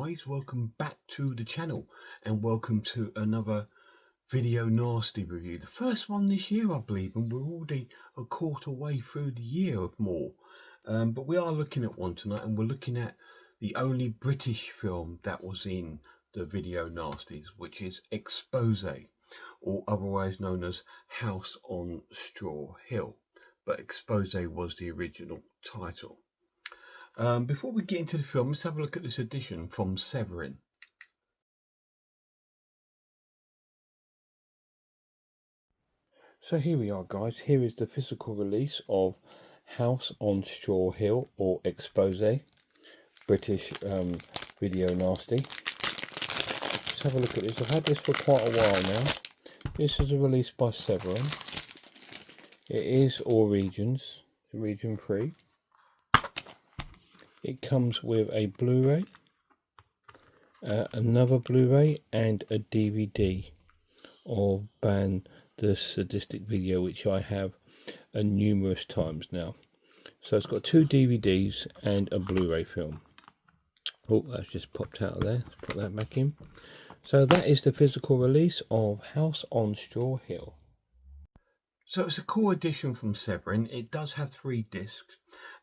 guys, welcome back to the channel and welcome to another Video Nasty review. The first one this year, I believe, and we're already a quarter way through the year of more. But we are looking at one tonight, and we're looking at the only British film that was in the Video Nasties, which is Expose, or otherwise known as House on Straw Hill. But Expose was the original title. Before we get into the film, let's have a look at this edition from Severin. So here we are, guys. Here is the physical release of House on Straw Hill, or Expose, British Video Nasty. Let's have a look at this. I've had this for quite a while now. This is a release by Severin. It is all regions, region 3. It comes with a Blu-ray, another Blu-ray, and a DVD of Ban the Sadistic Video, which I have numerous times now. So it's got 2 DVDs and a Blu-ray film. Oh, that's just popped out of there. Let's put that back in. So that is the physical release of House on Straw Hill. So it's a core edition from Severin. It does have 3 discs.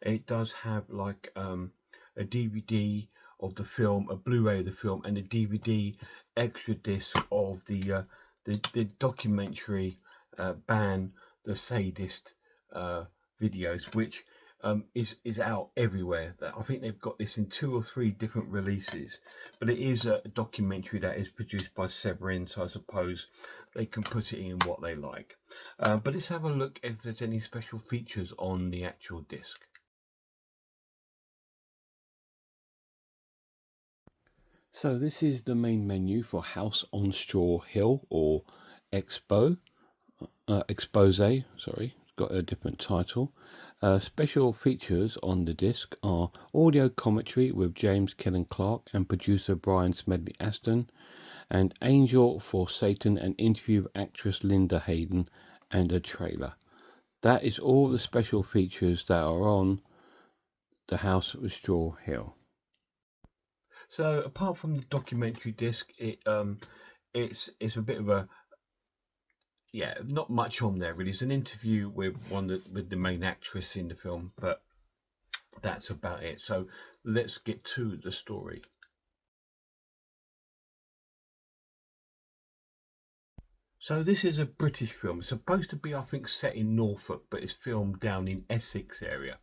It does have like a DVD of the film, a Blu-ray of the film, and a DVD extra disc of the documentary Ban the Sadist videos, which is out everywhere. I think they've got this in 2 or 3 different releases, but it is a documentary that is produced by Severin, so I suppose they can put it in what they like. But let's have a look if there's any special features on the actual disc. So this is the main menu for House on Straw Hill, or Expose, sorry, got a different title. Special features on the disc are audio commentary with James Kellen Clark and producer Brian Smedley Aston, and Angel for Satan, an interview with actress Linda Hayden, and a trailer. That is all the special features that are on the House of Straw Hill. So apart from the documentary disc, it's a bit of a, yeah, not much on there really. It's an interview with with the main actress in the film, but that's about it. So let's get to the story. So this is a British film. It's supposed to be, I think, set in Norfolk, but it's filmed down in Essex area.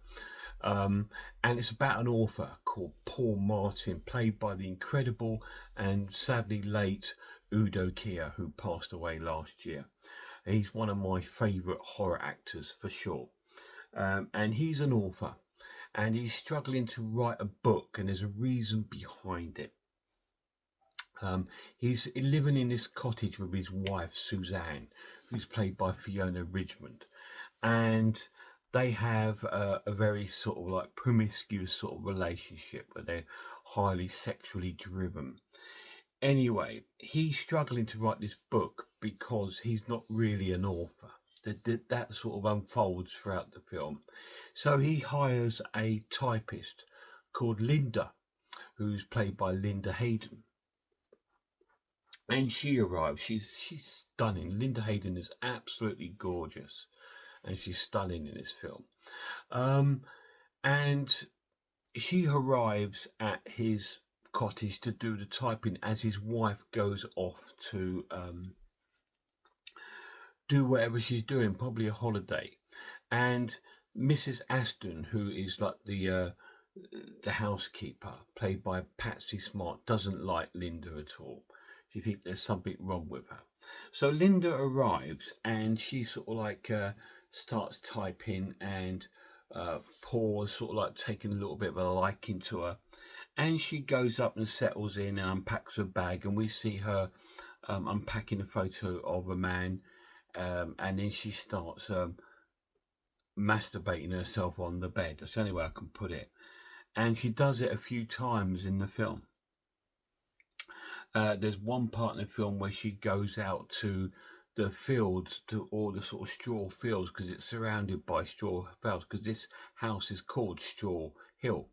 And it's about an author called Paul Martin, played by the incredible and sadly late Udo Kier, who passed away last year. He's one of my favourite horror actors for sure. And he's an author, and he's struggling to write a book, and there's a reason behind it. He's living in this cottage with his wife Suzanne, who's played by Fiona Ridgmond, and they have a very sort of like promiscuous sort of relationship where they're highly sexually driven. Anyway, he's struggling to write this book because he's not really an author. That sort of unfolds throughout the film. So he hires a typist called Linda, who's played by Linda Hayden. And she arrives. She's stunning. Linda Hayden is absolutely gorgeous, and she's stunning in this film. And she arrives at his cottage to do the typing as his wife goes off to do whatever she's doing, probably a holiday. And Mrs. Aston, who is like the housekeeper, played by Patsy Smart, doesn't like Linda at all. She thinks there's something wrong with her. So Linda arrives, and she sort of like starts typing, and Paul is sort of like taking a little bit of a liking to her. And she goes up and settles in and unpacks her bag, and we see her unpacking a photo of a man, and then she starts masturbating herself on the bed. That's the only way I can put it. And she does it a few times in the film. There's one part in the film where she goes out to the fields, to all the sort of straw fields, because it's surrounded by straw fields, because this house is called Straw Hill.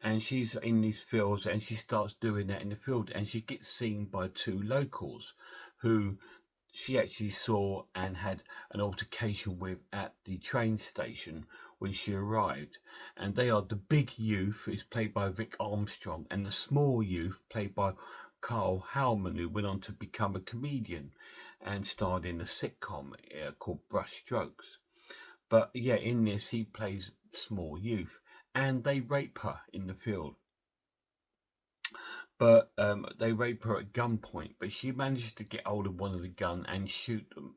and she's in these fields, and she starts doing that in the field, and she gets seen by two locals who she actually saw and had an altercation with at the train station when she arrived. And they are the big youth, who's played by Vic Armstrong, and the small youth, played by Carl Howman, who went on to become a comedian and starred in a sitcom called Brush Strokes. But yeah, in this, he plays small youth, and they rape her in the field. But they rape her at gunpoint, but she manages to get hold of one of the gun and shoot them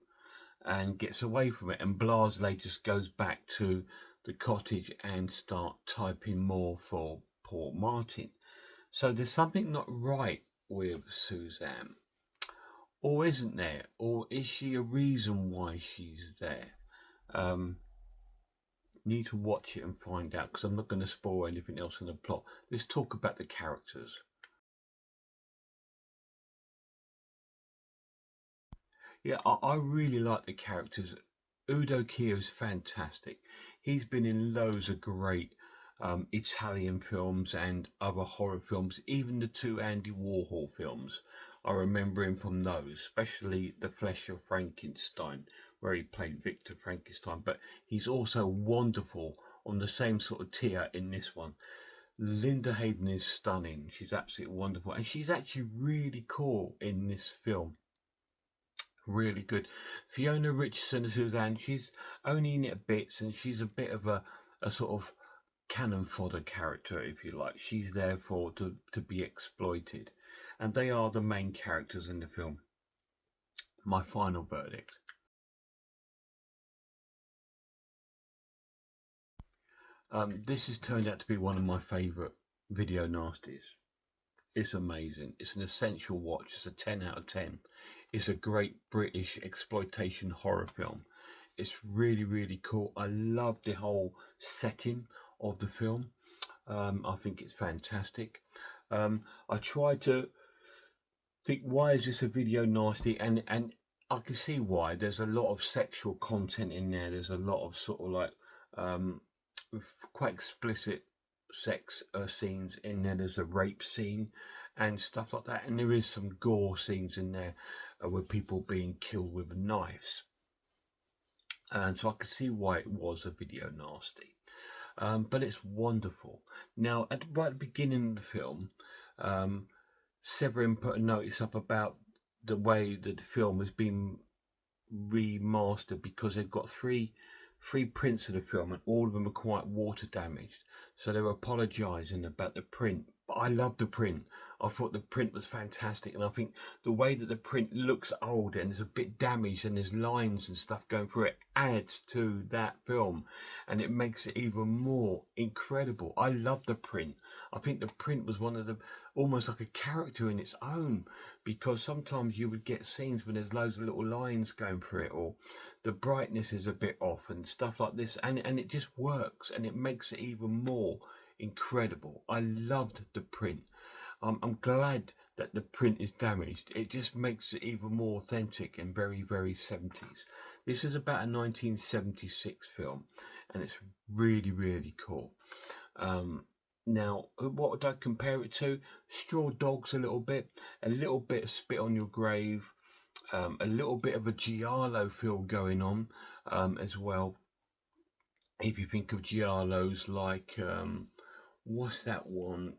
and gets away from it. And Blasley just goes back to the cottage and start typing more for poor Martin. So there's something not right with Suzanne. Or isn't there? Or is she a reason why she's there? Need to watch it and find out, because I'm not going to spoil anything else in the plot. Let's talk about the characters. Yeah, I really like the characters. Udo Kier is fantastic. He's been in loads of great Italian films and other horror films, even the two Andy Warhol films. I remember him from those, especially The Flesh of Frankenstein, where he played Victor Frankenstein. But he's also wonderful on the same sort of tier in this one. Linda Hayden is stunning. She's absolutely wonderful. And she's actually really cool in this film. Really good. Fiona Richardson as Suzanne, she's only in it bits, and she's a bit of a sort of cannon fodder character, if you like. She's there for to be exploited. And they are the main characters in the film. My final verdict. This has turned out to be one of my favourite video nasties. It's amazing. It's an essential watch. It's a 10 out of 10. It's a great British exploitation horror film. It's really, really cool. I love the whole setting of the film. I think it's fantastic. I tried to think, why is this a video nasty? And I can see why. There's a lot of sexual content in there. There's a lot of sort of like quite explicit sex scenes in there. There's a rape scene and stuff like that, and there is some gore scenes in there with people being killed with knives, and so I could see why it was a video nasty. But it's wonderful. Now, right at the beginning of the film, Severin put a notice up about the way that the film has been remastered, because they've got three prints of the film, and all of them are quite water damaged. So they're apologising about the print. But I love the print. I thought the print was fantastic, and I think the way that the print looks old and is a bit damaged and there's lines and stuff going through it adds to that film, and it makes it even more incredible. I love the print. I think the print was one of the, almost like a character in its own, because sometimes you would get scenes when there's loads of little lines going through it, or the brightness is a bit off and stuff like this, and it just works, and it makes it even more incredible. I loved the print. I'm glad that the print is damaged. It just makes it even more authentic and very, very 70s. This is about a 1976 film, and it's really, really cool. Now, what would I compare it to? Straw Dogs a little bit of Spit on Your Grave, a little bit of a Giallo feel going on as well. If you think of Giallos like, what's that one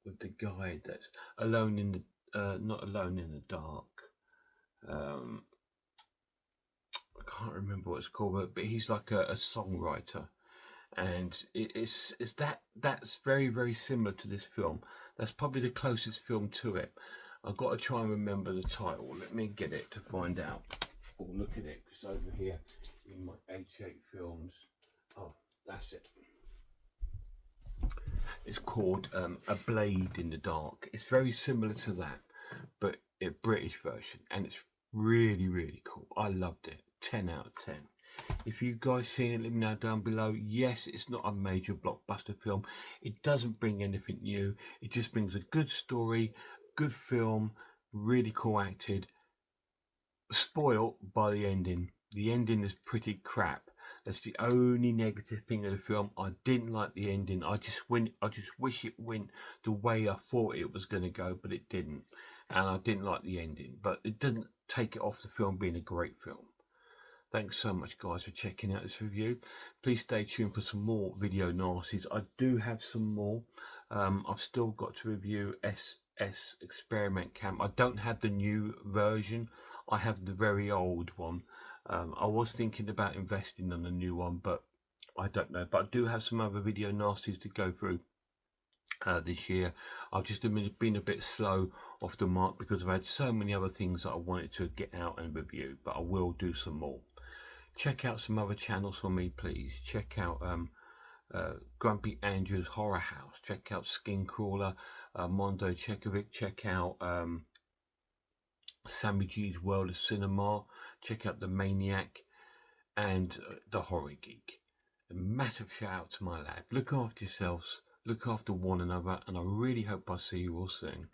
with the guy that's alone in the, not Alone in the Dark. I can't remember what it's called, but he's like a songwriter. And it's that's very, very similar to this film. That's probably the closest film to it. I've got to try and remember the title. Let me get it to find out. Or look at it, because over here in my H8 films. Oh, that's it. It's called A Blade in the Dark. It's very similar to that, but a British version, and it's really, really cool. I loved it. 10 out of 10. If you guys seen it, let me know down below. Yes, it's not a major blockbuster film. It doesn't bring anything new. It just brings a good story, good film, really cool acted. Spoiled by the ending. The ending is pretty crap. That's the only negative thing of the film. I didn't like the ending. I just wish it went the way I thought it was going to go, but it didn't. And I didn't like the ending. But it didn't take it off the film being a great film. Thanks so much, guys, for checking out this review. Please stay tuned for some more video nasties. I do have some more. I've still got to review SS Experiment Camp. I don't have the new version. I have the very old one. I was thinking about investing on a new one, but I don't know. But I do have some other video nasties to go through this year. I've just been a bit slow off the mark because I've had so many other things that I wanted to get out and review, but I will do some more. Check out some other channels for me, please. Check out Grumpy Andrew's Horror House. Check out Skin Crawler, Mondo Chekovic. Check out Sammy G's World of Cinema. Check out The Maniac and The Horror Geek. A massive shout out to my lad. Look after yourselves, look after one another, and I really hope I see you all soon.